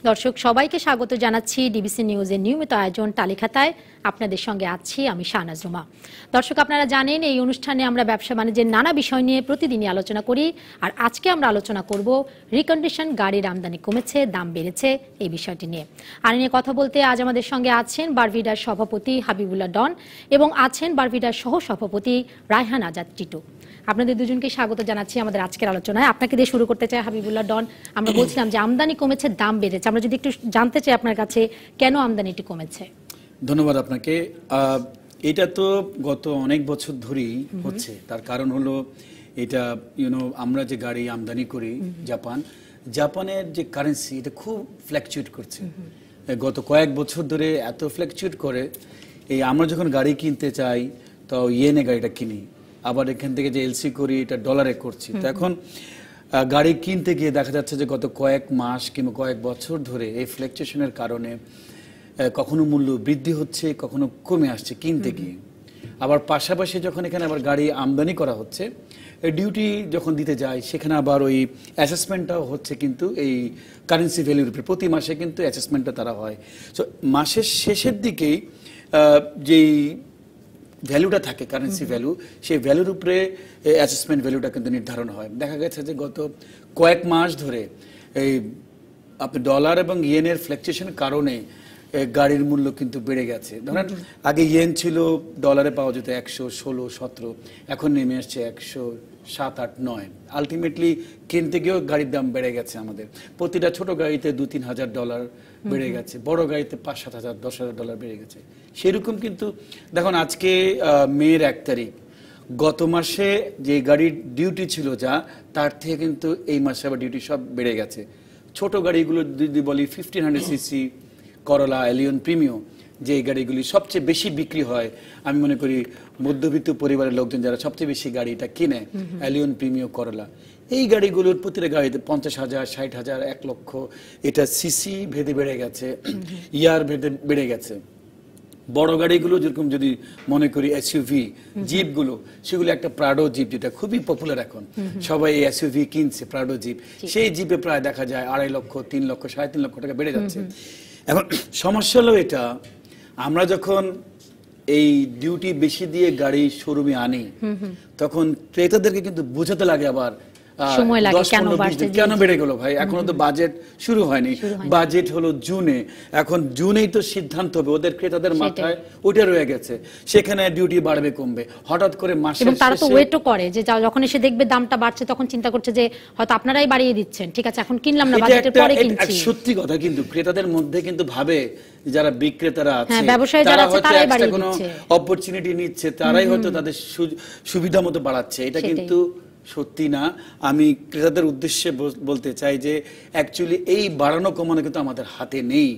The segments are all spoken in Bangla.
দর্শক সবাইকে স্বাগত জানাচ্ছি ডিবিসি নিউজের নিয়মিত আয়োজন তালিকাতায়। আপনাদের সঙ্গে আছি আমি শাহনাজ রুমা। দর্শক আপনারা জানেন এই অনুষ্ঠানে আমরা ব্যবসা বাণিজ্যের নানা বিষয় নিয়ে প্রতিদিনই আলোচনা করি। আর আজকে আমরা আলোচনা করব রিকন্ডিশন গাড়ির আমদানি কমেছে, দাম বেড়েছে এই বিষয়টি নিয়ে। আর নিয়ে কথা বলতে আজ আমাদের সঙ্গে আছেন বারভিডার সভাপতি হাবিবুল্লাহ ডন এবং আছেন বারভিডার সহ সভাপতি রায়হান আজাদ টিটু। আপনাদের দুজনকে স্বাগত জানাচ্ছি আমাদের আজকের আলোচনায়। আপনাকে দিয়ে শুরু করতে চাই হাবিবুল্লাহ ডন। আমরা বলছিলাম যে আমদানি কমেছে, দাম বেড়েছে, আমরা যদি একটু জানতে চাই আপনার কাছে কেন আমদানিটি কমেছে। ধন্যবাদ আপনাকে। এটা তো গত অনেক বছর ধরেই হচ্ছে। তার কারণ হলো এটা আমরা যে গাড়ি আমদানি করি জাপানের যে কারেন্সি এটা খুব ফ্ল্যাকচুয়েট করছে। গত কয়েক বছর ধরে এত ফ্ল্যাকচুয়েট করে, এই আমরা যখন গাড়ি কিনতে চাই তো ইয়েনে গাড়িটা কিনি, আবার এখান থেকে যে এলসি করি এটা ডলারে করছি। তো এখন গাড়ি কিনতে গিয়ে দেখা যাচ্ছে যে গত কয়েক মাস কিংবা কয়েক বছর ধরে এই ফ্ল্যাকচুয়েশনের কারণে কখনো মূল্য বৃদ্ধি হচ্ছে, কখনো কমে আসছে কিনতে গিয়ে। আবার পাশাপাশি যখন এখানে আবার গাড়ি আমদানি করা হচ্ছে, ডিউটি যখন দিতে যায় সেখানে আবার ওই অ্যাসেসমেন্টটাও হচ্ছে কিন্তু এই কারেন্সি ভ্যালুর উপরে প্রতি মাসে কিন্তু অ্যাসেসমেন্টটা তারা হয়। সো মাসের শেষের দিকেই যেই ভ্যালুটা থাকে কারেন্সি ভ্যালু, সেই ভ্যালুর উপরে অ্যাসেসমেন্ট ভ্যালুটা কিন্তু নির্ধারণ হয়। দেখা গেছে যে গত কয়েক মাস ধরে এই আপনি ডলার এবং ইয়েনের ফ্ল্যাকচুয়েশনের কারণে গাড়ির মূল্য কিন্তু বেড়ে গেছে। ধরেন আগে ইয়েন ছিল ডলারে পাওয়া যেত 116, 17, এখন নেমে আসছে 107, 8, 9। আলটিমেটলি কিনতে গিয়েও গাড়ির দাম বেড়ে গেছে। আমাদের প্রতিটা ছোট গাড়িতে $2-3 হাজার বেড়ে গেছে, বড় গাড়িতে $5-7 হাজার, $10,000 বেড়ে গেছে। সেরকম কিন্তু দেখুন আজকে মের 1 তারিখ, গত মাসে যে গাড়ির ডিউটি ছিল যা তার থেকে কিন্তু এই মাসে আবার ডিউটি সব বেড়ে গেছে। ছোট গাড়িগুলো যদি বলি 1500 সিসি করলা, এলিয়ন প্রিমিয়াম, যে গাড়িগুলি সবচেয়ে বেশি বিক্রি হয়, আমি মনে করি মধ্যবিত্ত পরিবারের লোকজন যারা সবচেয়ে বেশি গাড়িটা কিনে, এলিয়ন প্রিমিয়াম, করলা, এই গাড়িগুলোর প্রতিটা গাড়িতে 50,000, 60,000, 1 লক্ষ, এটা সিসি ভেদে বেড়ে গেছে, ইয়ার ভেদে বেড়ে গেছে। বড় গাড়িগুলো যেরকম যদি মনে করি এসইউভি জিপগুলো, সেগুলো একটা প্রাডো জিপ যেটা খুবই পপুলার এখন, সবাই এসইউভি কিনছে, প্রাডো জিপ, সেই জিপে প্রায় দেখা যায় 2.5 লক্ষ, 3 লক্ষ, 3.5 লক্ষ টাকা বেড়ে যাচ্ছে। এখন সমস্যা হলো এটা, আমরা যখন এই ডিউটি বেশি দিয়ে গাড়ি শোরুমে আনি তখন ক্রেতাদেরকে কিন্তু বোঝাতে লাগে আবার কেন বেড়ে গেল ভাই, এখনো তো বাজেট শুরু হয়নি, বাজেট হলো জুনে, এখন জুনেই তো সিদ্ধান্ত হবে, ওদের ক্রেতাদের মাথায় ওইটা রয়ে গেছে, সেখানে ডিউটি বাড়বে কমবে হঠাৎ করে মাসে। এবং তারা তো ওয়েটও করে যে যখন এসে দেখবে দামটা বাড়ছে তখন চিন্তা করছে যে হয়তো আপনারাই বাড়িয়ে দিচ্ছেন, ঠিক আছে এখন কিনলাম না, বাজেটের পরে কিনছি। সত্যি কথা, কিন্তু ক্রেতাদের মধ্যে কিন্তু ভাবে যারা বিক্রেতারা আছে, ব্যবসায়ী যারা আছে তারাই বাড়িয়ে দিচ্ছে, অপরচুনিটি নিচ্ছে, তারাই হয়তো তাদের সুবিধা মতো বাড়াচ্ছে। এটা কিন্তু সত্যি না। আমি ক্রেতাদের উদ্দেশ্যে বলতে চাই যে অ্যাকচুয়ালি এই বাড়ানো কমানো কিন্তু আমাদের হাতে নেই।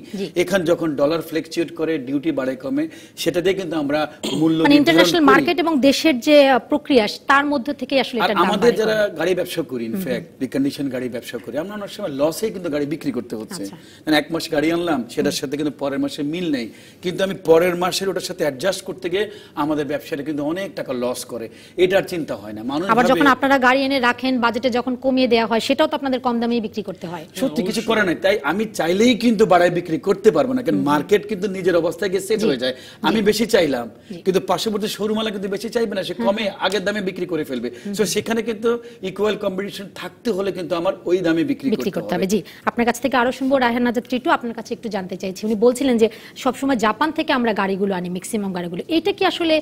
এখান যখন ডলার ফ্ল্যাকচুয়েট করে, ডিউটি বাড়ে কমে, সেটা দিয়ে কিন্তু আমরা মূল্য ইন্টারন্যাশনাল মার্কেট এবং দেশের যে প্রক্রিয়া তার মধ্যে থেকে আসলে এটা আমাদের যারা গাড়ি ব্যবসা করি, ইনফ্যাক্ট রিকন্ডিশন গাড়ি ব্যবসা করি, আমরা অনেক সময় লসে কিন্তু গাড়ি বিক্রি করতে হচ্ছে। মানে 1 মাস গাড়ি আনলাম, সেটার সাথে কিন্তু পরের মাসে মিল নেই, কিন্তু আমি পরের মাসের ওটার সাথে অ্যাডজাস্ট করতে গিয়ে আমাদের ব্যবসাটা কিন্তু অনেক টাকা লস করে। এটার চিন্তা হয় না মানুষ। আবার যখন আপনারা গাড়ি এনে রাখেন, বাজেটে যখন কমিয়ে দেওয়া হয় সেটাও তো আপনাদের কম দামে বিক্রি করতে হয়। সত্যি কিছু করে নাই, তাই আমি চাইলেই কিন্তু বাড়ায় বিক্রি করতে পারবো না, কারণ মার্কেট কিন্তু নিজের অবস্থায় গিয়ে সেট হয়ে যায়। আমি বেশি চাইলাম, কিন্তু পার্শ্ববর্তী শোরুমওয়ালা কিন্তু বেশি চাইবে না, সে কমে আগের দামে বিক্রি করে ফেলবে। সো সেখানে কিন্তু ইকুয়াল কম্পিটিশন থাকতে হলে কিন্তু আমার ওই দামে বিক্রি করতে হবে। জি, আপনার কাছ থেকে আরো শুনবো। রায়হান আজাদ টিটু, আপনার কাছে একটু জানতে চাইছি, উনি বলছিলেন যে সবসময় জাপান থেকে আমরা গাড়িগুলো আনি, ম্যাক্সিমাম গাড়িগুলো, এটা কি আসলে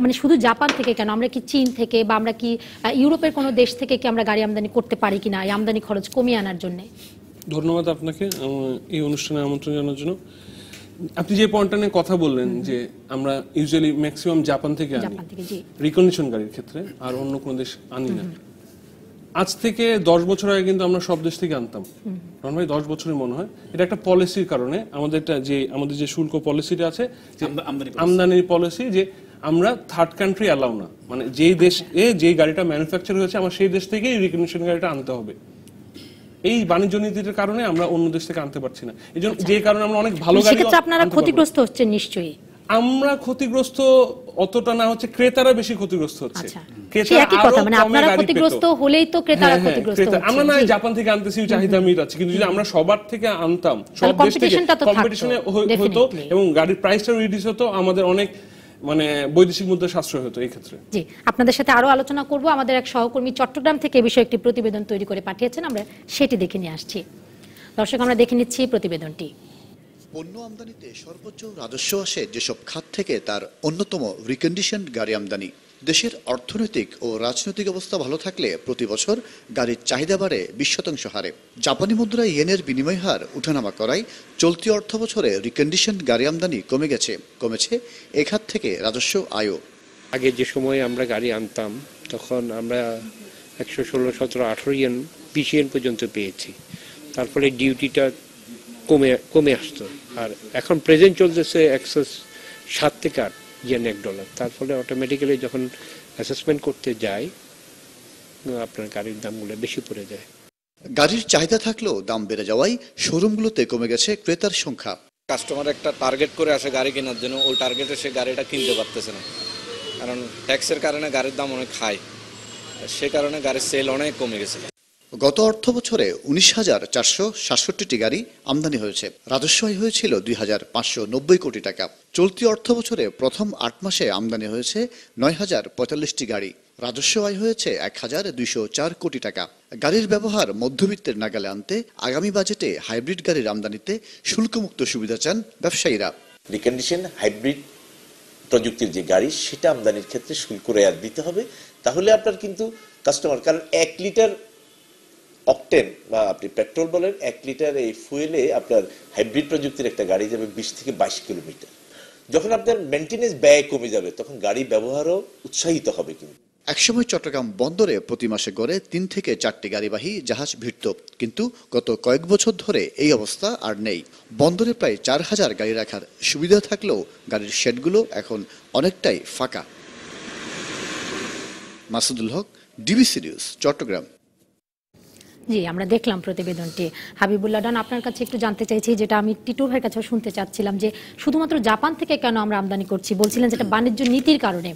মানে শুধু জাপান থেকে কেন, আমরা কি চীন থেকে বা আমরা কি ইউরোপের কোনো দেশ থেকে কি আমরা গাড়ি আমদানি করতে পারি কিনা এই আমদানি খরচ কমিয়ে আনার জন্য? ধন্যবাদ আপনাকে এই অনুষ্ঠানে আমন্ত্রণ জানানোর জন্য। আপনি যে পয়েন্টটা নিয়ে কথা বললেন যে আমরা ইউজুয়ালি ম্যাক্সিমাম জাপান থেকে আনি রিকন্ডিশন গাড়ির ক্ষেত্রে, আর অন্য কোনো দেশ আনি না। আজ থেকে 10 বছর আগে কিন্তু আমরা সব দেশ থেকে আনতাম, কারণ ভাই 10 বছরই মনে হয় এটা একটা পলিসির কারণে, আমাদের যে শুল্ক পলিসিটা আছে, আমদানির পলিসি, যে আমরা থার্ড কান্ট্রি অ্যালাউ না, মানে যেই দেশে যে গাড়িটা ম্যানুফ্যাকচার হয়েছে আমার সেই দেশ থেকেই রিকগনিশন গাড়িটা আনতে হবে। এই বাণিজ্য নীতির কারণে আমরা অন্য দেশ থেকে আনতে পারছি না, এইজন্য যে কারণে আমরা অনেক ভালো গাড়ি, সেক্ষেত্রে আপনারা ক্ষতিগ্রস্ত হচ্ছেন নিশ্চয়ই। আমরা ক্ষতিগ্রস্ত অতটা না হচ্ছে, ক্রেতারা বেশি ক্ষতিগ্রস্ত হচ্ছে। সেই একই কথা, মানে আপনারা ক্ষতিগ্রস্ত হলেই তো ক্রেতারা ক্ষতিগ্রস্ত হচ্ছে। আমরা না জাপান থেকে আনতেছি, চাহিদা মিটাচ্ছি, কিন্তু যদি আমরা সবার থেকে আনতাম, সব দেশ থেকে কম্পিটিশনে হতো এবং গাড়ির প্রাইসটা রিডিউস হতো, আমাদের অনেক মানে বৈদেশিক মুদ্রা সাশ্রয় হতো এই ক্ষেত্রে। জি, আপনাদের সাথে আরো আলোচনা করব। আমাদের এক সহকর্মী চট্টগ্রাম থেকে এই বিষয়ে একটি প্রতিবেদন তৈরি করে পাঠিয়েছেন, আমরা সেটি দেখে নিয়ে আসছি। দর্শক, আমরা দেখে নিচ্ছি প্রতিবেদনটি। পণ্য আমদানিতে সর্বোচ্চ রাজস্ব আসে যেসব খাত থেকে, তার অন্যতম রিকন্ডিশন গাড়ি আমদানি। দেশের অর্থনৈতিক ও রাজনৈতিক অবস্থা ভালো থাকলে প্রতি বছর গাড়ির চাহিদা বাড়ে 20% হারে। জাপানি মুদ্রায় ইয়েনের বিনিময় হার উঠানামা করায় চলতি অর্থ বছরে রিকন্ডিশন গাড়ি আমদানি কমেছে এ খাত থেকে রাজস্ব আয়ও। আগে যে সময় আমরা গাড়ি আনতাম তখন আমরা 116, 17, 18 ইয়েন 20 ইয়েন পর্যন্ত পেয়েছি। তারপরে ডিউটিটা কমে আসতো, আর এখন প্রেজেন্ট চলতেছে এক্সেস 7 থেকে 8 ইয়েন $1। তার ফলে অটোমেটিক্যালি যখন অ্যাসেসমেন্ট করতে যায় আপনার গাড়ির দামগুলো বেশি পড়ে যায়। গাড়ির চাহিদা থাকলেও দাম বেড়ে যাওয়ায় শোরুমগুলোতে কমে গেছে ক্রেতার সংখ্যা। কাস্টমার একটা টার্গেট করে আসে গাড়ি কেনার জন্য, ওই টার্গেটে সে গাড়িটা কিনতে পারতেছে না, কারণ ট্যাক্সের কারণে গাড়ির দাম অনেক হাই, সে কারণে গাড়ির সেল অনেক কমে গেছে। গত অর্থ বছরে 19,467টি গাড়ি আমদানি হয়েছে। রাজস্ব আয় হয়েছিল 2,590 কোটি টাকা। চলতি অর্থ বছরে প্রথম 8 মাসে আমদানি হয়েছে 9,045টি গাড়ি। রাজস্ব আয় হয়েছে 1,204 কোটি টাকা। গাড়ির ব্যবহার মধ্যবিত্তের নাগালে আনতে আগামী বাজেটে হাইব্রিড গাড়ির আমদানিতে শুল্কমুক্ত সুবিধা চান ব্যবসায়ীরা। রিকন্ডিশন হাইব্রিড প্রযুক্তির যে গাড়ি, সেটা আমদানির ক্ষেত্রে শুল্ক রেয়াত দিতে হবে। তাহলে আপনার কিন্তু কাস্টমার, কারণ 1 লিটার অকটেন বা আপনি পেট্রোল বলেন, 1 লিটার এই ফুয়েলে আপনার হাইব্রিড প্রযুক্তির একটা গাড়ি যাবে 20 থেকে 22 কিলোমিটার। যখন আপনার মেইনটেনেন্স ব্যয় কমে যাবে তখন গাড়ি ব্যবহারও উৎসাহিত হবে। কিন্তু একসময় চট্টগ্রাম বন্দরে প্রতি মাসে গড়ে 3 থেকে 4টি গাড়িবাহী জাহাজ ভিড়ত, কিন্তু গত কয়েক বছর ধরে এই অবস্থা আর নেই। বন্দরে প্রায় 4,000 গাড়ি রাখার সুবিধা থাকলেও গাড়ির শেডগুলো এখন অনেকটাই ফাঁকা। মাসুদুল হক, ডিবিসি নিউজ, চট্টগ্রাম। জি, আমরা দেখলাম প্রতিবেদনটি। হাবিবুল্লাহ ডন, আপনার কাছে একটু জানতে চাইছি, যেটা আমি টিটু ভাইয়ের কাছেও শুনতে চাচ্ছিলাম, যে শুধুমাত্র জাপান থেকে কেন আমরা আমদানি করছি, বলছিলেন যেটা বাণিজ্য নীতির কারণে।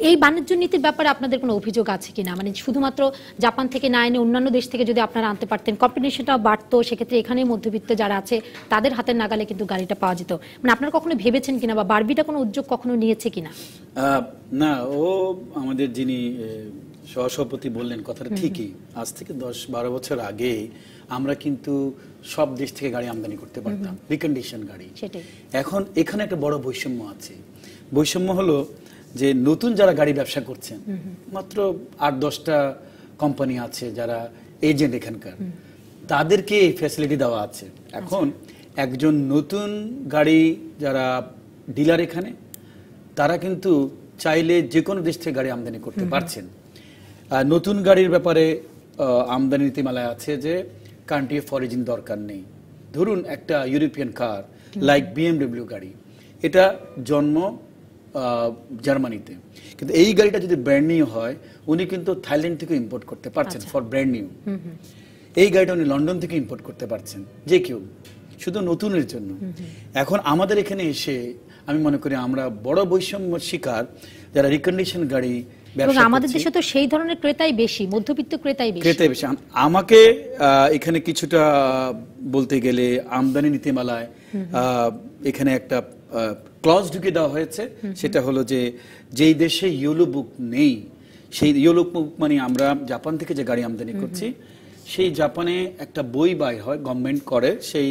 এই বাণিজ্য নীতির ব্যাপারে আপনাদের কোনো অভিযোগ আছে কিনা? মানে শুধুমাত্র জাপান থেকে না এনে অন্যান্য দেশ থেকে যদি আপনারা আনতে পারতেন, কম্পিটিশনটাও বাড়তো, সেক্ষেত্রে এখানে মধ্যবিত্ত যারা আছে তাদের হাতের নাগালে কিন্তু গাড়িটা পাওয়া যেত। মানে আপনারা কখনো ভেবেছেন কিনা, বা বারবিটা কোনো উদ্যোগ কখনো নিয়েছে কিনা? না, ও আমাদের যিনি সহসভাপতি বললেন কথাটা ঠিকই। আজ থেকে 10-12 বছর আগে আমরা কিন্তু সব দেশ থেকে গাড়ি আমদানি করতে পারতাম, রিকন্ডিশন গাড়ি। এখন এখানে একটা বড় বৈষম্য আছে। বৈষম্য হলো যে নতুন যারা গাড়ি ব্যবসা করছেন, মাত্র 8-10টা কোম্পানি আছে যারা এজেন্ট এখানকার, তাদেরকে এই ফ্যাসিলিটি দেওয়া আছে। এখন একজন নতুন গাড়ি যারা ডিলার এখানে, তারা কিন্তু চাইলে যে কোনো দেশ থেকে গাড়ি আমদানি করতে পারছেন। নতুন গাড়ির ব্যাপারে আমদানি নীতিমালায় আছে যে কান্ট্রি অফ অরিজিন দরকার নেই। ধরুন একটা ইউরোপিয়ান কার লাইক BMW গাড়ি, এটা জন্ম জার্মানিতে, কিন্তু এই গাড়িটা যদি ব্র্যান্ড নিউ হয়, উনি কিন্তু থাইল্যান্ড থেকে ইম্পোর্ট করতে পারছেন ফর ব্র্যান্ড নিউ। এই গাড়িটা উনি লন্ডন থেকে ইম্পোর্ট করতে পারছেন, যে কেউ, শুধু নতুনের জন্য। এখন আমাদের এখানে এসে আমি মনে করি আমরা বড় বৈষম্যের শিকার, যারা রিকন্ডিশন গাড়ি। এবং আমাদের দেশে তো সেই ধরনের ক্রেতাই বেশি, মধ্যবিত্ত ক্রেতাই বেশি। আমাকে এখানে কিছুটা বলতে গেলে আমদানি নীতিমালায় এখানে একটা ক্লজ ঢুকে দেওয়া হয়েছে, সেটা হলো যে যেই দেশে ইয়েলো বুক নেই, সেই ইয়েলো বুক মানে আমরা জাপান থেকে যে গাড়ি আমদানি করছি, সেই জাপানে একটা বই বাই হয়, গভর্নমেন্ট করে, সেই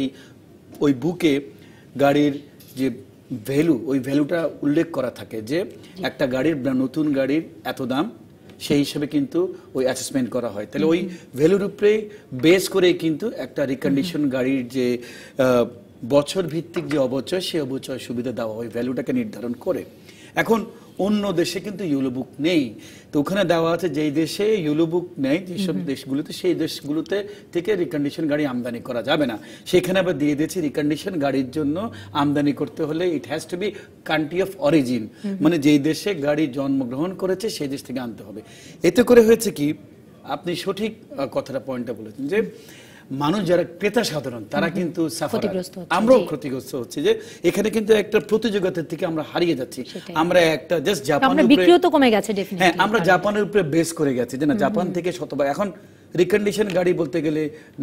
ওই বুকে গাড়ির যে ভ্যালু, ওই ভ্যালুটা উল্লেখ করা থাকে যে একটা গাড়ির, নতুন গাড়ির এত দাম, সেই হিসেবে কিন্তু ওই অ্যাসেসমেন্ট করা হয়। তাহলে ওই ভ্যালুর উপরে বেস করে কিন্তু একটা রিকন্ডিশন গাড়ির যে বছর ভিত্তিক যে অবচয়, সেই অবচয় সুবিধা দেওয়া হয়, ভ্যালুটাকে নির্ধারণ করে। এখন অন্য দেশে কিন্তু ইয়েলো বুক নেই, তো ওখানে দেওয়া আছে যেই দেশে ইয়েলো বুক নেই, যেসব দেশগুলোতে, সেই দেশগুলোতে থেকে রিকন্ডিশন গাড়ি আমদানি করা যাবে না। সেখানে আবার দিয়ে দিয়েছে রিকন্ডিশন গাড়ির জন্য আমদানি করতে হলে it has to be country of origin, মানে যেই দেশে গাড়ি জন্মগ্রহণ করেছে সেই দেশ থেকে আনতে হবে। এতে করে হয়েছে কি, আপনি সঠিক কথাটা, পয়েন্টটা বলেছেন যে মানুষ যারা ক্রেতা সাধারণ তারা কিন্তু ক্ষতিগ্রস্ত হচ্ছে, আমরাও জি। ক্ষতিগ্রস্ত হচ্ছে, যে এখানে কিন্তু একটা প্রতিযোগিতার থেকে আমরা হারিয়ে যাচ্ছি। আমরা একটা জাস্ট আমরা জাপানের বিক্রিও উপরে, তো কমে গেছে হ্যাঁ ডেফিনেটলি। আমরা জাপানের উপরে বেস করে গেছি, যে না জাপান থেকে শতভাগ এখন রিকন্ডিশন গাড়ি বলতে গেলে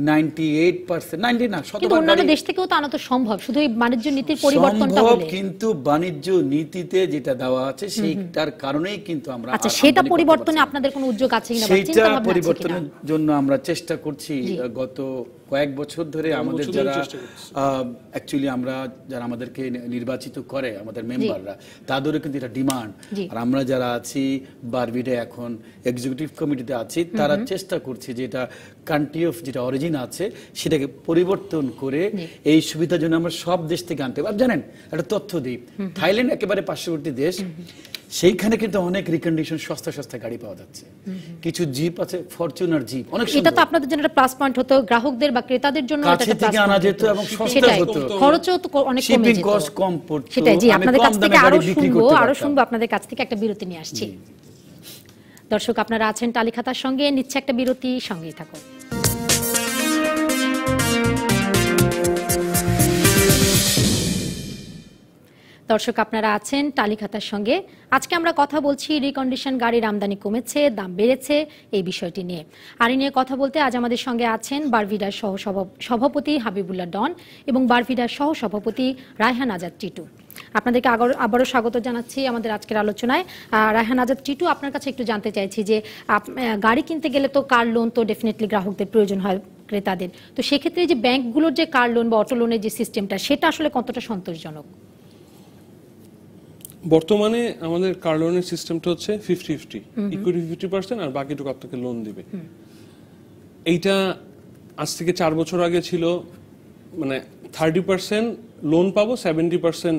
98%, 90 না, কিন্তু শতভাগ অন্যান্য গাড়ি দেশ থেকেও তো আনা তো সম্ভব, শুধু এই বাণিজ্য নীতির পরিবর্তনটা সম্ভব, হলে। কিন্তু বাণিজ্য নীতিতে যেটা দেওয়া আছে সেইটার কারণেই কিন্তু আমরা আচ্ছা, আর সেটা আমদানি করতে পরিবর্তনে পারছি না। আপনাদের কোনো উদ্যোগ আছে কিনা বা সেইটা চিন্তা ভাবনা আছে কিনা? পরিবর্তনের জন্য আমরা চেষ্টা করছি। গত কয়েক বছর ধরে আমাদের যারা অ্যাকচুয়ালি আমরা যারা আমাদেরকে নির্বাচিত করে আমাদের মেম্বাররা, তাদেরও কিন্তু এটা ডিমান্ড। আর আমরা যারা আছি বারবিডে এখন এক্সিকিউটিভ কমিটিতে আছি, তারা চেষ্টা করছি যে এটা কান্ট্রি অফ যেটা অরিজিন আছে সেটাকে পরিবর্তন করে এই সুবিধার জন্য আমরা সব দেশ থেকে আনতে পারি। জানেন একটা তথ্য দিই, থাইল্যান্ড একেবারে পার্শ্ববর্তী দেশ, সেইখানে কিন্তু অনেক রিকন্ডিশন সস্তা সস্তা গাড়ি পাওয়া যাচ্ছে। কিছু জিপ আছে, ফরচুনার জিপ, অনেক এটা সুন্দর, তো আপনাদের জন্য একটা প্লাস পয়েন্ট হতো, গ্রাহকদের বা ক্রেতাদের জন্য এটা কাছে একটা প্লাস থেকে আনা পয়েন্ট যেত এবং সস্তা সেটাই, হতো, খরচও তো অনেক কমে শিপিং যেত, কস্ট কম পড়তো। সেটাই। জি, আমি আপনাদের কম কাছ থেকে দামে আরো গাড়ি বিক্রি শুনবো, করতে আরো পারতাম। শুনবো, আপনাদের কাছ থেকে একটা বিরতি নিয়ে আসছি। দর্শক আপনারা আছেন তালিখাতার সঙ্গে, নিচ্ছে একটা বিরতি, সঙ্গেই থাকুন। দর্শক আপনারা আছেন তালিখাতার সঙ্গে। আজকে আমরা কথা বলছি রিকন্ডিশন গাড়ির আমদানি কমেছে, দাম বেড়েছে, এই বিষয়টি নিয়ে। আর এই নিয়ে কথা বলতে আজ আমাদের সঙ্গে আছেন বারভিডার সহ সভাপতি হাবিবুল্লাহ ডন এবং বারভিডার সহ সভাপতি রায়হান আজাদ টিটু। আপনাদেরকে আবারও স্বাগত জানাচ্ছি আমাদের আজকের আলোচনায়। রায়হান আজাদ টিটু, আপনার কাছে একটু জানতে চাইছি যে গাড়ি কিনতে গেলে তো কার লোন তো ডেফিনেটলি গ্রাহকদের প্রয়োজন হয়, ক্রেতাদের। তো সেক্ষেত্রে যে ব্যাংকগুলোর যে কার লোন বা অটো লোনের যে সিস্টেমটা, সেটা আসলে কতটা সন্তোষজনক? বর্তমানে আমাদের কার লোনের সিস্টেমটা হচ্ছে 50-50, ইকুইটি 50% আর বাকিটুকু আপনাকে লোন দিবে। এইটা আজ থেকে 4 বছর আগে ছিল মানে 30% লোন পাবো, 70%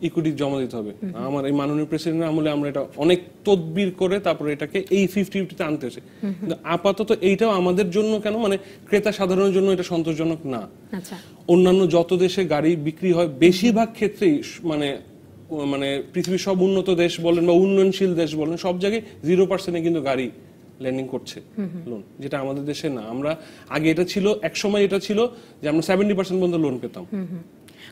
ইকুইটি জমা দিতে হবে। আমার এই মাননীয় প্রেসিডেন্টের আমলে আমরা এটা অনেক তদবির করে তারপরে এটাকে এই 50-50-তে আনতে হয়েছে। কিন্তু আপাতত এইটাও আমাদের জন্য কেন মানে ক্রেতা সাধারণের জন্য এটা সন্তোষজনক না। আচ্ছা, অন্যান্য যত দেশে গাড়ি বিক্রি হয় বেশিরভাগ ক্ষেত্রেই মানে পৃথিবীর সব উন্নত দেশ বলেন বা উন্নয়নশীল দেশ বলেন, সব জায়গায় 0% কিন্তু গাড়ি লেন্ডিং করছে লোন, যেটা আমাদের দেশে না। আমরা আগে এটা ছিল, এক সময় এটা ছিল যে আমরা 70% পর্যন্ত লোন পেতাম।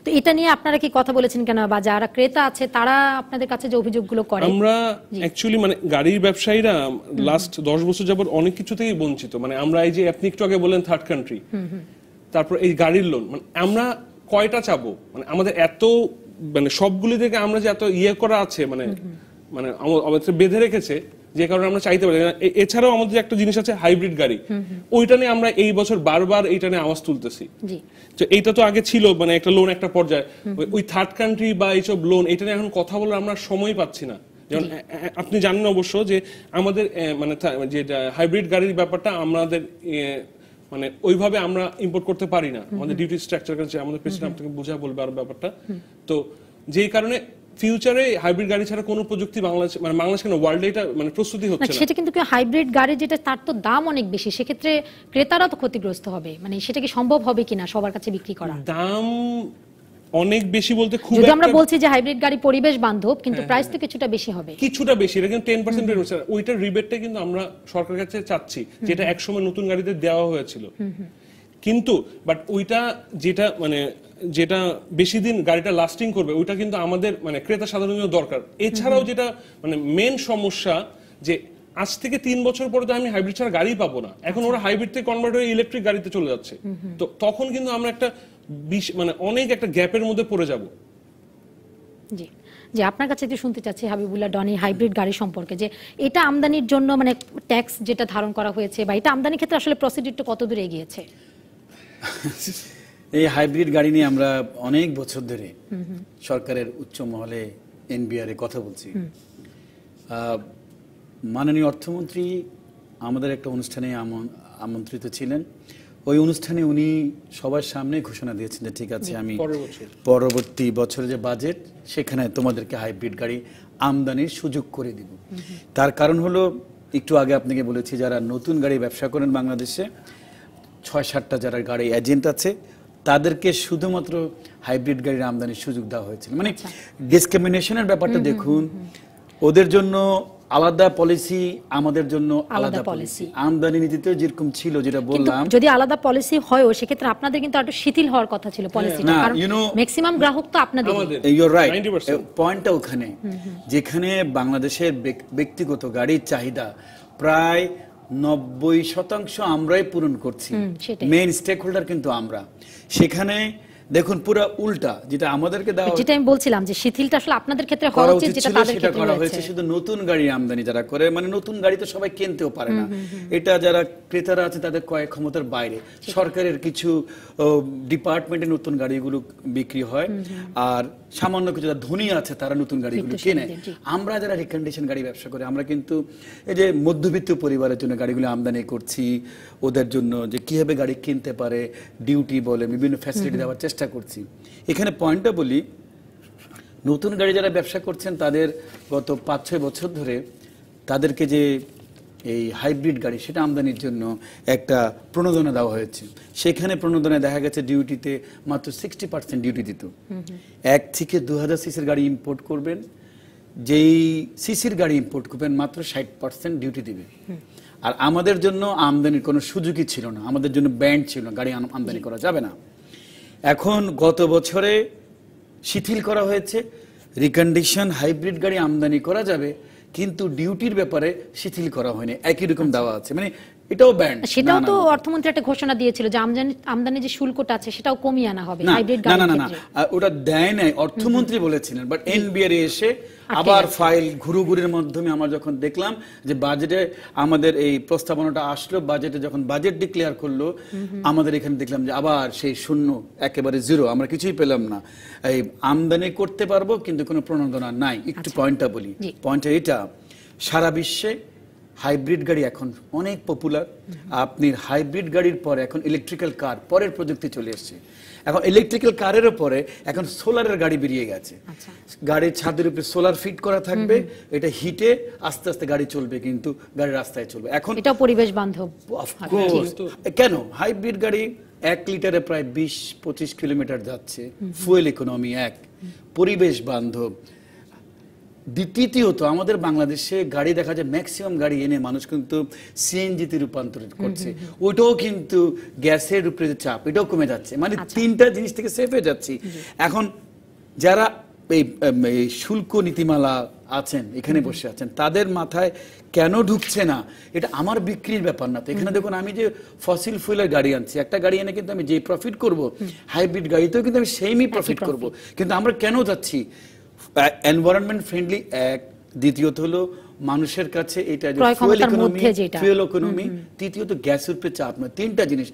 তো এটা নিয়ে আপনারা কি কথা বলেছেন কেন, বা যারা ক্রেতা আছে তারা আপনাদের কাছে যে অভিযোগগুলো করে? আমরা অ্যাকচুয়ালি মানে গাড়ির ব্যবসায়ীরা লাস্ট 10 বছর যাবত অনেক কিছু থেকেই বঞ্চিত। মানে আমরা এই যে আপনি একটু আগে বললেন থার্ড কান্ট্রি, তারপর এই গাড়ির লোন, মানে আমরা কয়টা চাবো? মানে আমাদের এত মানে সবগুলি থেকে আমরা যে এত করা আছে মানে আমাদের বেঁধে রেখেছে, যে কারণে আমরা চাইতে পারি না। এছাড়াও আমাদের একটা জিনিস আছে হাইব্রিড গাড়ি, ওইটা নিয়ে আমরা এই বছর বারবার এইটা নিয়ে আওয়াজ তুলতেছি। তো এইটা তো আগে ছিল মানে একটা লোন একটা পর্যায়ে, ওই থার্ড কান্ট্রি বা এইসব লোন এটা নিয়ে এখন কথা বলার আমরা সময় পাচ্ছি না। যেমন আপনি জানেন অবশ্য যে আমাদের মানে যে হাইব্রিড গাড়ির ব্যাপারটা আমাদের মানে ওইভাবে আমরা ইম্পোর্ট করতে পারি না, আমাদের ডিউটি স্ট্রাকচার কাছে আমাদের প্রেসিডেন্ট আপনাকে বোঝা বলবে আর ব্যাপারটা। তো যেই কারণে ফিউচারে হাইব্রিড গাড়ি ছাড়া কোনো প্রযুক্তি বাংলাদেশ মানে বাংলাদেশ কেন ওয়ার্ল্ডে এটা মানে প্রস্তুতি হচ্ছে না। সেটা কিন্তু হাইব্রিড গাড়ি যেটা তার তো দাম অনেক বেশি, সেক্ষেত্রে ক্রেতারা তো ক্ষতিগ্রস্ত হবে। মানে সেটা কি সম্ভব হবে কিনা সবার কাছে বিক্রি করা? দাম অনেক বেশি বলতে খুব যদি আমরা বলছি যে হাইব্রিড গাড়ি পরিবেশ বান্ধব, কিন্তু প্রাইস তো কিছুটা বেশি হবে। কিছুটা বেশি, এটা কিন্তু 10% রেট হচ্ছে। ওইটার রিবেটটা কিন্তু আমরা সরকারের কাছে চাচ্ছি, যেটা একসময় নতুন গাড়িতে দেওয়া হয়েছিল। কিন্তু বাট ওইটা যেটা বেশি দিন গাড়িটা লাস্টিং করবে, ওইটা কিন্তু আমাদের মানে ক্রেতা সাধারণের দরকার। এছাড়াও যেটা মানে মেন সমস্যা, যে আজ থেকে 3 বছর পরে তো আমি হাইব্রিড ছাড়া গাড়ি পাবো না। এখন ওরা হাইব্রিড থেকে কনভার্ট হয়ে ইলেকট্রিক গাড়িতে চলে যাচ্ছে। তো তখন কিন্তু আমরা একটা মানে অনেক একটা গ্যাপের মধ্যে পড়ে যাব। জি জি, আপনার কাছে যে শুনতে চাচ্ছি হাবিবুল্লাহ ডনি হাইব্রিড গাড়ি সম্পর্কে, যে এটা আমদানির জন্য মানে ট্যাক্স যেটা ধারণ করা হয়েছে বা এটা আমদানির ক্ষেত্রে আসলে প্রসিডিউরটা কত দূর এগিয়েছে? এই হাইব্রিড গাড়ি নিয়ে আমরা অনেক বছর ধরে সরকারের উচ্চ মহলে এনবিআর কথা বলছি। মাননীয় অর্থমন্ত্রী আমাদের একটা অনুষ্ঠানে আমন্ত্রিত ছিলেন। ওই অনুষ্ঠানে উনি সবার সামনে ঘোষণা দিয়েছেন যে ঠিক আছে, আমি পরবর্তী বছরের যে বাজেট সেখানে তোমাদেরকে হাইব্রিড গাড়ি আমদানির সুযোগ করে দিব। তার কারণ হলো, একটু আগে আপনাকে বলেছি, যারা নতুন গাড়ি ব্যবসা করেন বাংলাদেশে 6-7টা যারা গাড়ি এজেন্ট আছে, তাদেরকে শুধুমাত্র হাইব্রিড গাড়ির আমদানির সুযোগ দেওয়া হয়েছিল। মানে ডিসক্রিমিনেশনের ব্যাপারটা দেখুন, ওদের জন্য আলাদা পলিসি আমাদের জন্য আলাদা পলিসি, আমদানি নীতিতেও যেরকম ছিল যেটা বললাম, যদি আলাদা পলিসি হয়ও সেক্ষেত্রে আপনাদের কিন্তু একটু শিথিল হওয়ার কথা ছিল পলিসিটা, কারণ ম্যাক্সিমাম গ্রাহক তো আপনাদের। ইউর রাইট, পয়েন্টটা ওখানে যেখানে বাংলাদেশের ব্যক্তিগত গাড়ির চাহিদা প্রায় 90% আমরাই পূরণ করছি, মেইন স্টেক হোল্ডার কিন্তু আমরা। সেখানে দেখুন পুরো উল্টা, যেটা আমাদেরকে দেওয়া, যেটা আমি বলছিলাম যে শিথিলটা আসলে আপনাদের ক্ষেত্রে হওয়া উচিত, যেটা তাদের ক্ষেত্রে করা হয়েছে। শুধু নতুন গাড়ি আমদানি যারা করে, মানে নতুন গাড়ি তো সবাই কিনতেও পারে না, এটা যারা ক্রেতারা আছে তাদের ক্রয় ক্ষমতার বাইরে, সরকারের কিছু ডিপার্টমেন্টে নতুন গাড়িগুলো বিক্রি হয়, আর সামান্য কিছু যারা ধনী আছে তারা নতুন গাড়িগুলো কেনে। আমরা যারা রিকন্ডিশন গাড়ি ব্যবসা করে, আমরা কিন্তু এই যে মধ্যবিত্ত পরিবারের জন্য গাড়িগুলো আমদানি করছি, ওদের জন্য যে কিভাবে গাড়ি কিনতে পারে, ডিউটি বলে বিভিন্ন ফ্যাসিলিটি দেওয়ার চেষ্টা করছি। এখানে পয়েন্টটা বলি, নতুন গাড়ি যারা ব্যবসা করছেন তাদের গত 5-6 বছর ধরে তাদেরকে যে এই হাইব্রিড গাড়ি সেটা আমদানির জন্য একটা প্রণোদনা দেওয়া হয়েছে। সেখানে প্রণোদনায় দেখা গেছে ডিউটিতে মাত্র 60% ডিউটি দিত। 1 থেকে 2000 সিসির গাড়ি ইম্পোর্ট করবেন, যেই সিসির গাড়ি ইম্পোর্ট করবেন মাত্র 60% ডিউটি দিবে। আর আমাদের জন্য আমদানির কোনো সুযোগই ছিল না, আমাদের জন্য ব্যান্ড ছিল না, গাড়ি আমদানি করা যাবে না। এখন গত বছরে শিথিল করা হয়েছে, রিকন্ডিশন হাইব্রিড গাড়ি আমদানি করা যাবে, কিন্তু ডিউটির ব্যাপারে শিথিল করা হয়নি, একই রকম দেওয়া আছে, মানে এটাও ব্যান্ড। সেটাও তো অর্থমন্ত্রী একটা ঘোষণা দিয়েছিল যে আমদানি যে শুল্কটা আছে সেটাও কমিয়ে আনা হবে হাইব্রিড গাড়ির ক্ষেত্রে। না, ওটা দেয় নাই, অর্থমন্ত্রী বলেছিলেন, বাট এনবিআর এসে আবার ফাইল ঘুরুঘুরির মাধ্যমে আমরা যখন দেখলাম যে বাজেটে আমাদের এই প্রস্তাবনাটা আসলো, বাজেটে যখন বাজেট ডিক্লেয়ার করলো, আমাদের এখানে দেখলাম যে আবার সেই শূন্য, একেবারে জিরো, আমরা কিছুই পেলাম না। এই আমদানি করতে পারবো কিন্তু কোনো প্রণোদনা নাই। একটু পয়েন্টটা বলি, পয়েন্টটা এটা, সারা বিশ্বে হাইব্রিড গাড়ি এখন অনেক পপুলার। আপনি হাইব্রিড গাড়ির পরে এখন ইলেকট্রিক্যাল কার, পরের প্রযুক্তি চলে এসছে। এখন ইলেকট্রিক্যাল কারেরও পরে এখন সোলারের গাড়ি বেরিয়ে গেছে। গাড়ির ছাদের উপরে সোলার ফিট করা থাকবে, এটা হিটে আস্তে আস্তে গাড়ি চলবে, কিন্তু গাড়ি রাস্তায় চলবে। এখন এটা পরিবেশ বান্ধব। কেন হাইব্রিড গাড়ি 1 লিটারে প্রায় 20-25 কিলোমিটার যাচ্ছে, ফুয়েল ইকোনমি 1, পরিবেশ বান্ধব। দ্বিতীয়ত আমাদের বাংলাদেশে গাড়ি দেখা যায় ম্যাক্সিমাম গাড়ি এনে মানুষ কিন্তু সিএনজিতে রূপান্তরিত করছে, ওইটাও কিন্তু গ্যাসের উপরে যে চাপ এটাও কমে যাচ্ছে, মানে 3টা জিনিস থেকে সেফ হয়ে যাচ্ছি। এখন যারা এই শুল্ক নীতিমালা আছেন, এখানে বসে আছেন, তাদের মাথায় কেন ঢুকছে না, এটা আমার বিক্রির ব্যাপার না। তো এখানে দেখুন, আমি যে ফসিল ফুয়েলের গাড়ি আনছি, একটা গাড়ি এনে কিন্তু আমি যে প্রফিট করব, হাইব্রিড গাড়িতেও কিন্তু আমি সেমই প্রফিট করব, কিন্তু আমরা কেন যাচ্ছি এনভায়রনমেন্ট ফ্রেন্ডলি এক, দ্বিতীয়ত হলো মানুষের কাছে এটা যে ফুয়েল ইকোনমি, তৃতীয়ত গ্যাসের উপরে চাপ নয়। 3টা জিনিস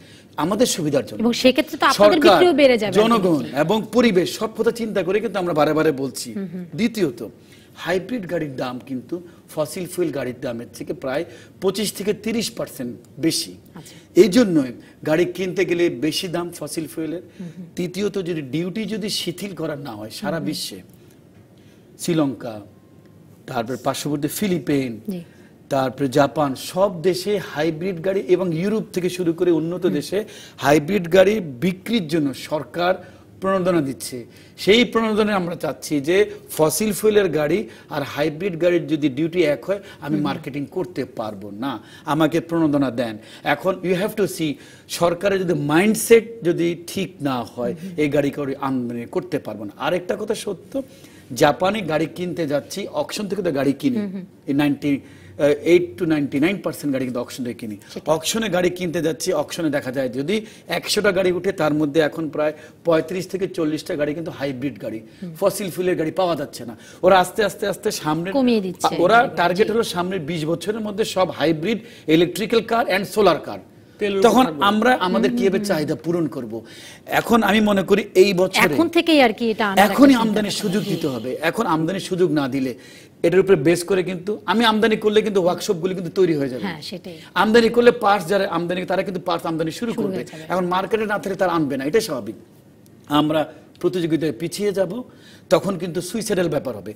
আমাদের সুবিধার জন্য, এবং সেক্ষেত্রে তো আপনাদের বিক্রিও বেড়ে যাবে, জনগণ এবং পরিবেশ সব কথা চিন্তা করে কিন্তু আমরা বারে বলছি। দ্বিতীয়ত হাইব্রিড গাড়ির দাম কিন্তু ফসিল ফুয়েল গাড়ির দামের থেকে প্রায় 25 থেকে 30% বেশি। এই জন্যই গাড়ি কিনতে গেলে বেশি দাম ফসিল ফুয়েলের। তৃতীয়ত যদি ডিউটি যদি শিথিল করা না হয়, সারা বিশ্বে শ্রীলঙ্কা, তারপরে পার্শ্ববর্তী ফিলিপিন, তারপরে জাপান, সব দেশে হাইব্রিড গাড়ি এবং ইউরোপ থেকে শুরু করে উন্নত দেশে হাইব্রিড গাড়ি বিক্রির জন্য সরকার প্রণোদনা দিচ্ছে। সেই প্রণোদনে আমরা চাচ্ছি যে ফসিল ফুয়েলের গাড়ি আর হাইব্রিড গাড়ির যদি ডিউটি এক হয়, আমি মার্কেটিং করতে পারবো না, আমাকে প্রণোদনা দেন। এখন ইউ হ্যাভ টু সি, সরকারের যদি মাইন্ডসেট যদি ঠিক না হয়, এই গাড়ি আমদানি করতে পারবো না। আরেকটা কথা সত্য, জাপানে গাড়ি কিনতে যাচ্ছি, অকশন থেকে তো গাড়ি কিনি, 98 to 99% গাড়ি কিন্তু অকশন থেকে কিনি। অকশনে গাড়ি কিনতে যাচ্ছি, অকশনে দেখা যায় যদি 100টা গাড়ি উঠে, তার মধ্যে এখন প্রায় 35 থেকে 40টা গাড়ি কিন্তু হাইব্রিড গাড়ি, ফসিল ফুয়েলের গাড়ি পাওয়া যাচ্ছে না। ওরা আস্তে আস্তে সামনে কমিয়ে দিচ্ছে। ওরা টার্গেট হলো সামনের 20 বছরের মধ্যে সব hybrid, electrical car and solar car. তখন আমরা আমাদের কিভাবে চাহিদা পূরণ করব? এখন আমি মনে করি এই বছর এখন থেকেই আর কি এটা এখনই আমদানির সুযোগ দিতে হবে। এখন আমদানির সুযোগ না দিলে এটার উপরে বেস করে কিন্তু আমি আমদানি করলে কিন্তু ওয়ার্কশপগুলো কিন্তু তৈরি হয়ে যাবে। হ্যাঁ, সেটাই। আমদানি করলে পার্টস যারা আমদানি, তারা কিন্তু পার্টস আমদানি শুরু করবে। এখন মার্কেটে না থাকলে তারা আনবে না, এটাই স্বাভাবিক। আমরা প্রতিযোগিতায় পিছিয়ে যাব, তখন কিন্তু সুইসাইডাল ব্যাপার হবে।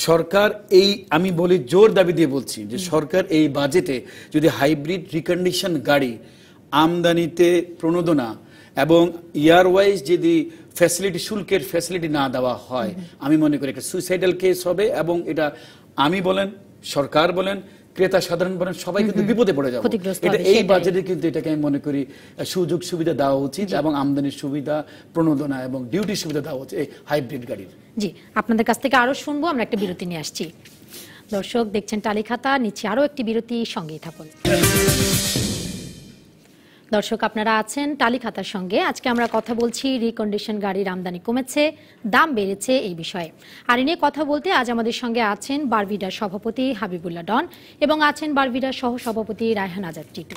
সরকার এই, আমি বলি জোর দাবি দিয়ে বলছি যে সরকার এই বাজেটে যদি হাইব্রিড রিকন্ডিশন গাড়ি আমদানিতে প্রণোদনা এবং ইয়ার ওয়াইজ যদি ফ্যাসিলিটি, শুল্কের ফ্যাসিলিটি না দেওয়া হয়, আমি মনে করি একটা সুইসাইডাল কেস হবে। এবং এটা আমি বলেন সরকার বলেন, ক্রেতা সাধারণ বলেন, সবাই কিন্তু বিপদে পড়ে যাবে। এটা এই বাজেটে কিন্তু এটাকে আমি মনে করি সুযোগ সুবিধা দেওয়া উচিত এবং আমদানির সুবিধা, প্রণোদনা এবং ডিউটি সুবিধা দেওয়া উচিত এই হাইব্রিড গাড়ির। জি, আপনাদের কাছ থেকে আরো শুনবো, আমরা একটা বিরতি নিয়ে আসছি। দর্শক দেখছেন টালিখাতা, নিচে আরো একটি বিরতি, সঙ্গেই থাকুন। দর্শক আপনারা আছেন টালিখাতার সঙ্গে। আজকে আমরা কথা বলছি রিকন্ডিশন গাড়ির আমদানি কমেছে, দাম বেড়েছে এই বিষয়ে। আর এ নিয়ে কথা বলতে আজ আমাদের সঙ্গে আছেন বারভিডার সভাপতি হাবিবুল্লাহ ডন এবং আছেন বারভিডার সহ সভাপতি রায়হান আজাদ টিটু।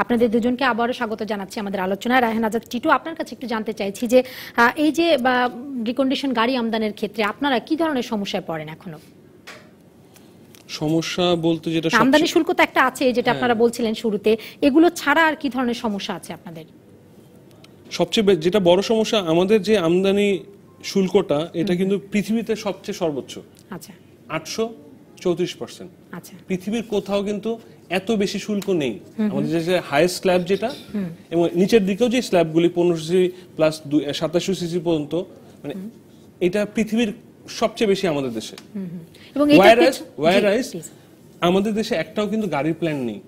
আপনাদের দুজনকে আবারও স্বাগত জানাচ্ছি আমাদের আলোচনায়। রায়হান আজাদ টিটু, আপনার কাছে একটু জানতে চাইছি যে এই যে রিকন্ডিশন গাড়ি আমদানির ক্ষেত্রে আপনারা কি ধরনের সমস্যায় পড়েন এখনো? সমস্যা বলতে যেটা আমদানি শুল্ক তো একটা আছে, যেটা আপনারা বলছিলেন শুরুতে, এগুলো ছাড়া আর কি ধরনের সমস্যা আছে আপনাদের? সবচেয়ে যেটা বড় সমস্যা আমাদের যে আমদানি শুল্কটা, এটা কিন্তু পৃথিবীতে সবচেয়ে সর্বোচ্চ। আচ্ছা, 834%। আচ্ছা, পৃথিবীর কোথাও কিন্তু এত বেশি শুল্ক নেই। আমাদের যে হাইয়েস্ট স্ল্যাব যেটা, এবং নিচের দিকেও যে স্ল্যাবগুলি 1500 সিসি প্লাস 2700 সিসি পর্যন্ত, মানে এটা পৃথিবীর সবচেয়ে বেশি আমাদের দেশে। এবং আমাদের দেশে একটাও কিন্তু গাড়ির প্ল্যান নেই।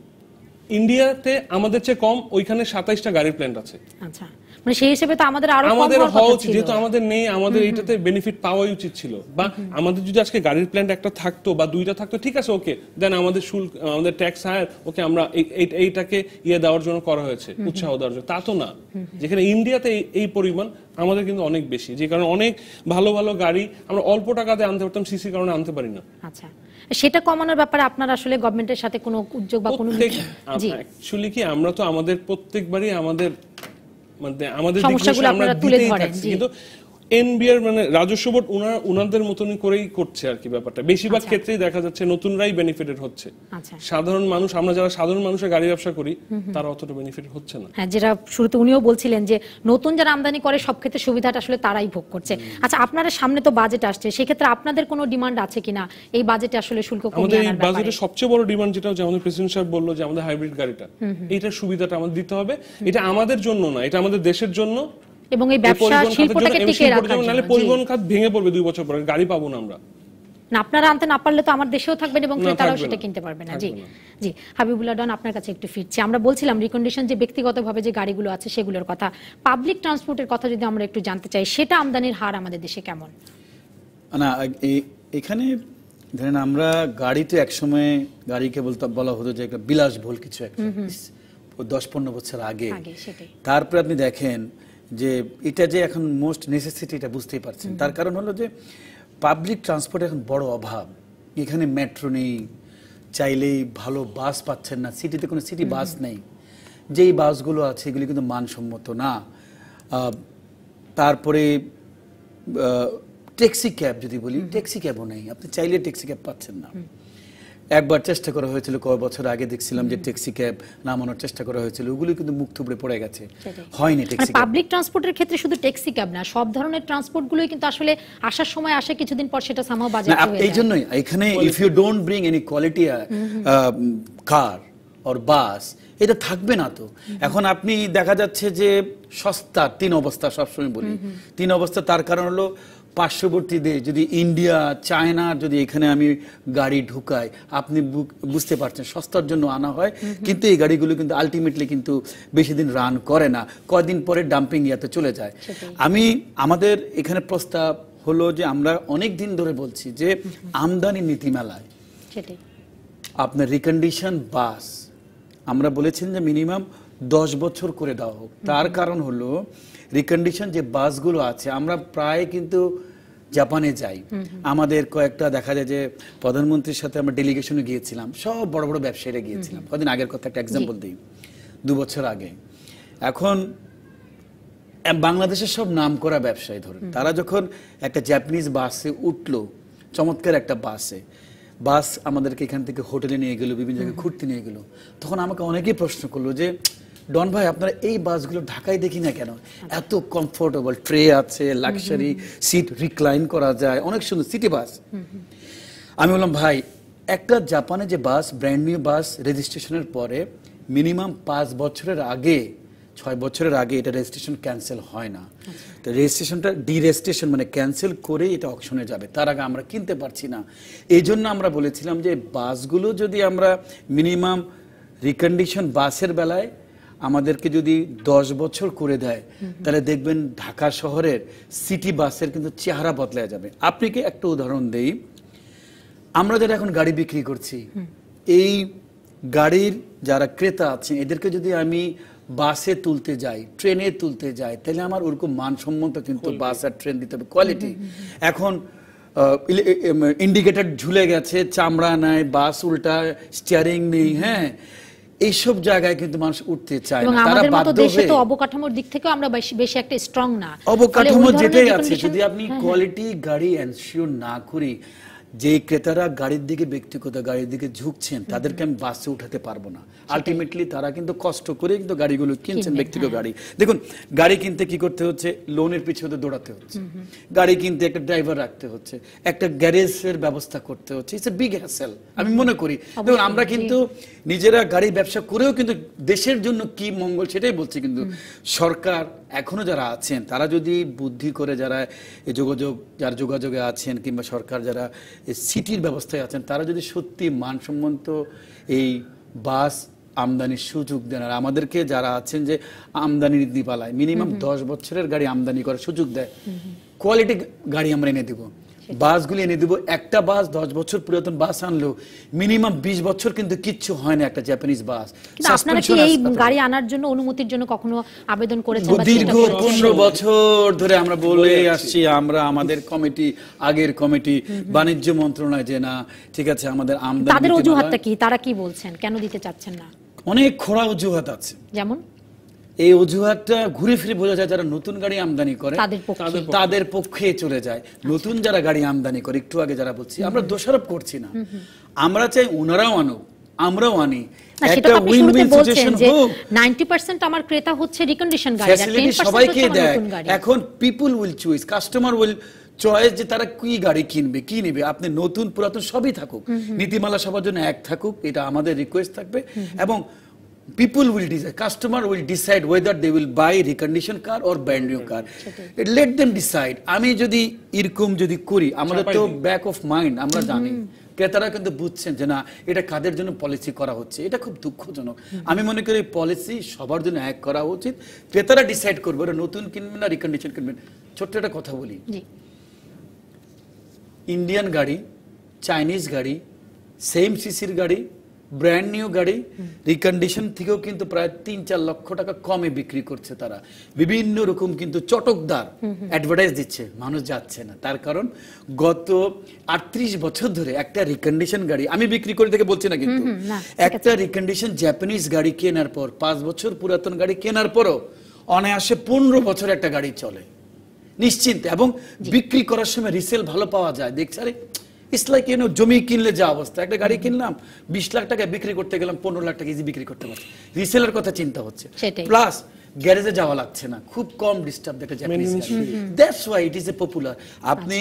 ইন্ডিয়াতে আমাদের চেয়ে কম, ওইখানে 27টা গাড়ির প্ল্যান আছে। আচ্ছা, মানে সেই হিসেবে তো আমাদের আরো আমাদের হওয়া উচিত, যেহেতু আমাদের নেই, আমাদের এইটাতে বেনিফিট পাওয়াই উচিত ছিল। বা আমাদের যদি আজকে গাড়ির প্ল্যান একটা থাকতো বা দুইটা থাকতো, ঠিক আছে, ওকে, দেন আমাদের শুল্ক, আমাদের ট্যাক্স হায়ার, ওকে, আমরা এইটাকে দেওয়ার জন্য করা হয়েছে, উৎসাহ দেওয়ার জন্য। তা তো না, যেখানে ইন্ডিয়াতে এই পরিমাণ, আমাদের কিন্তু অনেক বেশি, যে কারণে অনেক ভালো ভালো গাড়ি আমরা অল্প টাকাতে আনতে পারতাম, সিসির কারণে আনতে পারি না। আচ্ছা, সেটা কমানোর ব্যাপারে আপনারা আসলে গভর্নমেন্টের সাথে কোনো উদ্যোগ বা কোনো অ্যাকচুয়ালি কি, আমরা তো আমাদের প্রত্যেকবারই আমাদের সমস্যাগুলো আপনারা তুলে ধরেন, কিন্তু এনবিআর মানে রাজস্ব বোর্ড ওনাদের মতনই করেই করছে আর কি ব্যাপারটা। বেশিরভাগ ক্ষেত্রেই দেখা যাচ্ছে নতুনরাই বেনিফিটেড হচ্ছে। সাধারণ মানুষ, আমরা যারা সাধারণ মানুষের গাড়ি ব্যবসা করি, তারা অতটা বেনিফিট হচ্ছে না। হ্যাঁ, যেটা শুরুতে উনিও বলছিলেন যে নতুন যারা আমদানি করে সব ক্ষেত্রে সুবিধাটা আসলে তারাই ভোগ করছে। আচ্ছা, আপনারা সামনে তো বাজেট আসছে, সেক্ষেত্রে আপনাদের কোনো ডিমান্ড আছে কিনা এই বাজেটে আসলে শুল্ক কমিয়ে আনার ব্যাপারে? আমাদের এই বাজেটের সবচেয়ে বড় ডিমান্ড যেটা, যে আমাদের প্রেসিডেন্ট সাহেব বললো যে আমাদের হাইব্রিড গাড়িটা, এইটার সুবিধাটা আমাদের দিতে হবে। এটা আমাদের জন্য না, এটা আমাদের দেশের জন্য, এবং এই ব্যবসা শিল্পটাকে টিকিয়ে রাখার জন্য। নালে পরিবহন খাত ভেঙে পড়বে 2 বছর পরে, গাড়ি পাবো না আমরা। না, আপনারা আনতে না পারলে তো আমার দেশেও থাকবেন এবং ক্রেতারাও সেটা কিনতে পারবে না। জি জি, হাবিবুল্লাহ ডন, আপনার কাছে একটু ফিরছি। আমরা বলছিলাম রিকন্ডিশন যে ব্যক্তিগতভাবে যে গাড়িগুলো আছে সেগুলোর কথা, পাবলিক ট্রান্সপোর্টের কথা যদি আমরা একটু জানতে চাই, সেটা আমদানির হার আমাদের দেশে কেমন? না, এখানে ধরেন আমরা গাড়িতে একসময় গাড়িকে বলা হতো যে একটা বিলাসবহুল কিছু, একটা 10-15 বছর আগে। তারপরে আপনি দেখেন যে এটা যে এখন মোস্ট নেসেসিটি, এটা বুঝতেই পারছেন। তার কারণ হলো যে পাবলিক ট্রান্সপোর্ট এখন বড় অভাব। এখানে মেট্রো নেই, চাইলেই ভালো বাস পাচ্ছেন না, সিটিতে কোনো সিটি বাস নেই। যেই বাসগুলো আছে এগুলি কিন্তু মানসম্মত না। তারপরে ট্যাক্সি ক্যাব যদি বলি, ট্যাক্সি ক্যাবও নেই, আপনি চাইলে ট্যাক্সি ক্যাব পাচ্ছেন না। একবার চেষ্টা করা হয়েছিল, কয়েক বছর আগে দেখছিলাম যে ট্যাক্সি ক্যাব নামানোর চেষ্টা করা হয়েছিল, ওগুলো কিন্তু মুখ থুবড়ে পড়ে গেছে, হয়নি ট্যাক্সি ক্যাব। পাবলিক ট্রান্সপোর্টের ক্ষেত্রে শুধু ট্যাক্সি ক্যাব না, সব ধরনের ট্রান্সপোর্টগুলোই কিন্তু আসলে আসার সময় আসে, কিছুদিন পর সেটা সামহাও বাজেট হয়ে যায়। এইজন্যই এখানে if you don't bring any quality car or bus, এটা থাকবে না তো। এখন আপনি দেখা যাচ্ছে যে সস্তা 3 অবস্থা, সবসময় বলি 3 অবস্থা। তার কারণ হলো পার্শ্ববর্তী দেশ, যদি ইন্ডিয়া, চায়না, যদি এখানে আমি গাড়ি ঢুকাই, আপনি বুঝতে পারছেন সস্তার জন্য আনা হয়, কিন্তু এই গাড়িগুলো কিন্তু আলটিমেটলি কিন্তু বেশি দিন রান করে না, কয়দিন পরে ডাম্পিং ইয়াতে চলে যায়। আমাদের এখানে প্রস্তাব হলো যে আমরা অনেক দিন ধরে বলছি যে আমদানি নীতিমালায় আপনার রিকন্ডিশন বাস আমরা বলেছেন যে মিনিমাম 10 বছর করে দেওয়া হোক। তার কারণ হলো রিকন্ডিশন যে বাসগুলো আছে, আমরা প্রায় কিন্তু জাপানে যাই, আমাদের কয়েকটা দেখা যায় যে প্রধানমন্ত্রীর সাথে আমরা ডেলিগেশনে গিয়েছিলাম, সব বড় বড় ব্যবসায়ীরা গিয়েছিলাম। কদিন আগের কথা একটা এক্সাম্পল দিই, 2 বছর আগে। এখন বাংলাদেশের সব নামকরা ব্যবসায়ী ধরেন, তারা যখন একটা জাপানিজ বাসে উঠলো, চমৎকার একটা বাস আমাদেরকে এখান থেকে হোটেলে নিয়ে গেল, বিভিন্ন জায়গায় ঘুরতে নিয়ে গেল, তখন আমাকে অনেকেই প্রশ্ন করলো যে ডন ভাই, আপনারা এই বাসগুলো ঢাকায় দেখি না কেন? এত কমফোর্টেবল, ট্রে আছে, লাক্সারি সিট, রিক্লাইন করা যায়, অনেক সুন্দর সিটি বাস। আমি বললাম ভাই, একটা জাপানে যে বাস, ব্র্যান্ড নিউ বাস রেজিস্ট্রেশনের পরে মিনিমাম 5 বছরের আগে 6 বছরের আগে এটা রেজিস্ট্রেশন ক্যান্সেল হয় না। তো রেজিস্ট্রেশনটা ডিরেজিস্ট্রেশন মানে ক্যান্সেল করে এটা অকশনে যাবে, তার আগে আমরা কিনতে পারছি না। এই জন্য আমরা বলেছিলাম যে বাসগুলো যদি আমরা মিনিমাম রিকন্ডিশন বাসের বেলায় আমাদেরকে যদি 10 বছর করে দেয়, তাহলে দেখবেন ঢাকা শহরের সিটি বাসের কিন্তু চেহারা বদলে যাবে। আপনাকে একটা উদাহরণ দেই, আমরা যারা এখন গাড়ি বিক্রি করছি, এই গাড়ির যারা ক্রেতা আছেন এদেরকে যদি আমি বাসে তুলতে যাই, ট্রেনে তুলতে যাই, তাহলে আমার ওরকম মানসম্মত কিন্তু বাস আর ট্রেন দিতে হবে, কোয়ালিটি। এখন ইন্ডিকেটর ঝুলে গেছে, চামড়া নাই, বাস উল্টা, স্টিয়ারিং নেই, হ্যাঁ, এইসব জায়গায় কিন্তু মানুষ উঠতে চায় না। তারা বাধ্য হয়ে, তো অবকাঠামোর দিক থেকে আমরা বেশি একটা স্ট্রং না, অবকাঠামো যেটাই আছে, যদি আপনি কোয়ালিটি গাড়ি এনশিওর না করি, যে ক্রেতারা গাড়ির দিকে, ব্যক্তিগত গাড়ির দিকে ঝুঁকছেন, তাদেরকে আমি বাসে উঠাতে পারবো না। আলটিমেটলি তারা কিন্তু কষ্ট করে কিন্তু গাড়িগুলো কিনছেন, ব্যক্তিগত গাড়ি। দেখুন, গাড়ি কিনতে কি করতে হচ্ছে, লোনের পিছনে দৌড়াতে হচ্ছে, গাড়ি কিনতে একটা ড্রাইভার রাখতে হচ্ছে, একটা গ্যারেজের ব্যবস্থা করতে হচ্ছে, ইটস এ বিগ হ্যাসেল আমি মনে করি। দেখুন, আমরা কিন্তু নিজেরা গাড়ি ব্যবসা করেও কিন্তু দেশের জন্য কি মঙ্গল সেটাই বলছি, কিন্তু সরকার এখনো যারা আছেন তারা যদি বুদ্ধি করে, যারা যোগাযোগে আছেন, কিংবা সরকার যারা সিটির ব্যবস্থায় আছেন, তারা যদি সত্যি মানসম্মত এই বাস আমদানির সুযোগ দেন, আর আমাদেরকে যারা আছেন যে আমদানি নীতিমালায় মিনিমাম 10 বছরের গাড়ি আমদানি করার সুযোগ দেয়, কোয়ালিটি গাড়ি আমরা এনে দেবো, বাসগুলি এনে দেবো। একটা বাস 10 বছর পুরাতন বাস আনলেও মিনিমাম 20 বছর কিন্তু কিচ্ছু হয় না একটা জাপানিজ বাস। আপনারা কি এই গাড়ি আনার জন্য, অনুমতির জন্য কখনো আবেদন করেছেন? দীর্ঘ 15 বছর ধরে আমরা বলে আসছি, আমরা আমাদের কমিটি, আগের কমিটি, বাণিজ্য মন্ত্রণালয়, যে না ঠিক আছে আমাদের আমদানি, তাদের অজুহাতটা কি, তারা কি বলছেন, কেন দিতে চাচ্ছেন না? অনেক খোড়া অজুহাত আছে। যেমন এই অজুহাতটা ঘুরে ফিরে বোঝা যায়, যারা নতুন গাড়ি আমদানি করে তাদের পক্ষে চলে যায়। নতুন যারা গাড়ি আমদানি করে, একটু আগে যারা বলছি, আমরা দোষারোপ করছি না, আমরা চাই ওনারাও আনুক, আমরাও আনি, একটা উইন উইন সিচুয়েশন হোক। 90% আমার ক্রেতা হচ্ছে রিকন্ডিশন গাড়ি, ফ্যাসিলিটি সবাইকে দেয়। এখন people will choose, customer will choice, যে তারা কি গাড়ি কিনবে, কি নেবে। আপনি নতুন পুরাতন সবই থাকুক, নীতিমালা সবার জন্য এক থাকুক, এটা আমাদের রিকোয়েস্ট থাকবে। এবং people will decide, customer will decide whether they will buy recondition car or brand new car. Let them decide. আমি যদি এরকম যদি করি, আমাদের তো ব্যাক অফ মাইন্ড আমরা জানি, ক্রেতারা কিন্তু বুঝছেন যে না এটা কাদের জন্য পলিসি করা হচ্ছে, এটা খুব দুঃখজনক। আমি মনে করি পলিসি সবার জন্য এক করা উচিত, ক্রেতারা ডিসাইড করবে ওরা নতুন কিনবেন না রিকন্ডিশন কিনবেন। ছোট্ট একটা কথা বলি, ইন্ডিয়ান গাড়ি, চাইনিজ গাড়ি, সেম সিসির গাড়ি, ব্র্যান্ড নিউ গাড়ি রিকন্ডিশন থেকেও কিন্তু প্রায় 3-4 লক্ষ টাকা কমে বিক্রি করছে তারা। বিভিন্ন রকম কিন্তু চটকদার অ্যাডভার্টাইজ দিচ্ছে, মানুষ যাচ্ছে না। তার কারণ গত 38 বছর ধরে একটা রিকন্ডিশন গাড়ি, আমি বিক্রি করে থেকে বলছি না, কিন্তু একটা রিকন্ডিশন জাপানিজ গাড়ি কেনার পর, 5 বছর পুরাতন গাড়ি কেনার পরও অনায়াসে 15 বছর একটা গাড়ি চলে নিশ্চিন্তে, এবং বিক্রি করার সময় রিসেল ভালো পাওয়া যায়। দেখছি আরে ইটস লাইক জমি কিনলে যা অবস্থা, একটা গাড়ি কিনলাম 20 লাখ টাকা, বিক্রি করতে গেলাম 15 লাখ টাকা ইজি বিক্রি করতে পারছি। রিসেলের কথা চিন্তা হচ্ছে, প্লাস গ্যারেজে যাওয়া লাগছে না, খুব কম ডিস্টার্ব দেখে জাপানিজ গাড়ি। That's why it is a popular. আপনি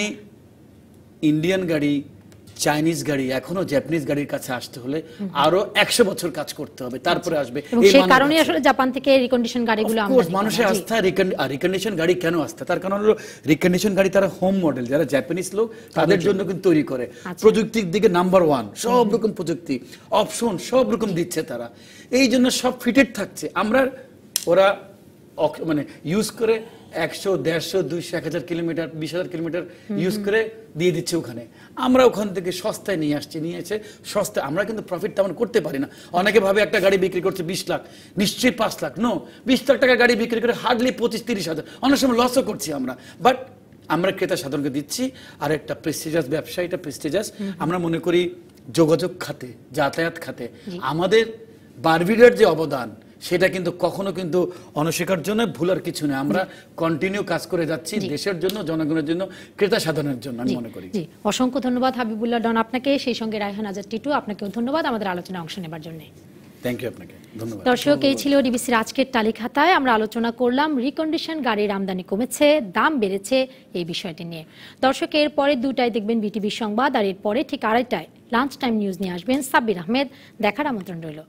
ইন্ডিয়ান গাড়ি, চাইনিজ গাড়ি, এখনো জাপানিজ গাড়ির কাছে আসতে হলে আরো 100 বছর কাজ করতে হবে, তারপরে আসবে। এই কারণে আসলে জাপান থেকে রিকন্ডিশন গাড়িগুলো আমদানি, মানুষের আস্থা রিকন্ডিশন গাড়ি কেন আস্থা, তার কারণ হলো রিকন্ডিশন গাড়ি তারা হোম মডেল, যারা জাপানিজ লোক তাদের জন্য কিন্তু তৈরি করে, প্রযুক্তির দিকে নাম্বার 1, সব রকম প্রযুক্তি, অপশন সব রকম দিচ্ছে তারা, এই জন্য সব ফিটেড থাকছে। আমরা ওরা মানে ইউজ করে 100, 150, 200, 1000 কিলোমিটার, 20,000 কিলোমিটার ইউজ করে দিয়ে দিচ্ছে ওখানে। আমরা ওখান থেকে সস্তায় নিয়ে আসছি, নিয়ে এসে সস্তায়, আমরা কিন্তু প্রফিট তেমন করতে পারি না। অনেকে ভাবে একটা গাড়ি বিক্রি করছে 20 লাখ, নিশ্চয়ই 5 লাখ, নো, 20 লাখ টাকা গাড়ি বিক্রি করে হার্ডলি 25-30 হাজার, অনেক সময় লসও করছি আমরা। বাট আমরা ক্রেতা সাধারণকে দিচ্ছি। আর একটা প্রেস্টিজিয়াস ব্যবসা, এটা প্রেস্টিজিয়াস। আমরা মনে করি যোগাযোগ খাতে, যাতায়াত খাতে আমাদের বারবিডার যে অবদান, সেটা কিন্তু কখনো কিন্তু অনস্বীকার জন্য ভুলার কিছু নেই। আমরা কন্টিনিউ কাজ করে যাচ্ছি দেশের জন্য, জনগণের জন্য, ক্রেতা সাধারণের জন্য, আমি মনে করি। অসংখ্য ধন্যবাদ হাবিবুল্লাহ ডন আপনাকে, সেই সঙ্গে রায়হান আজাদ টিটু আপনাকেও ধন্যবাদ আমাদের আলোচনায় অংশ নেবার জন্য। থ্যাংক ইউ আপনাকে, ধন্যবাদ। দর্শক, এই ছিল ডিবিসির আজকের তালিকাতায়। আমরা আলোচনা করলাম রিকন্ডিশন গাড়ির আমদানি কমেছে, দাম বেড়েছে, এই বিষয়টি নিয়ে। দর্শক, এর পরে 2টায় দেখবেন বিটিভি সংবাদ, আর এর পরে ঠিক 2:30টায় লাঞ্চ টাইম নিউজ নিয়ে আসবেন সাব্বির আহমেদ। দেখার আমন্ত্রণ রইল।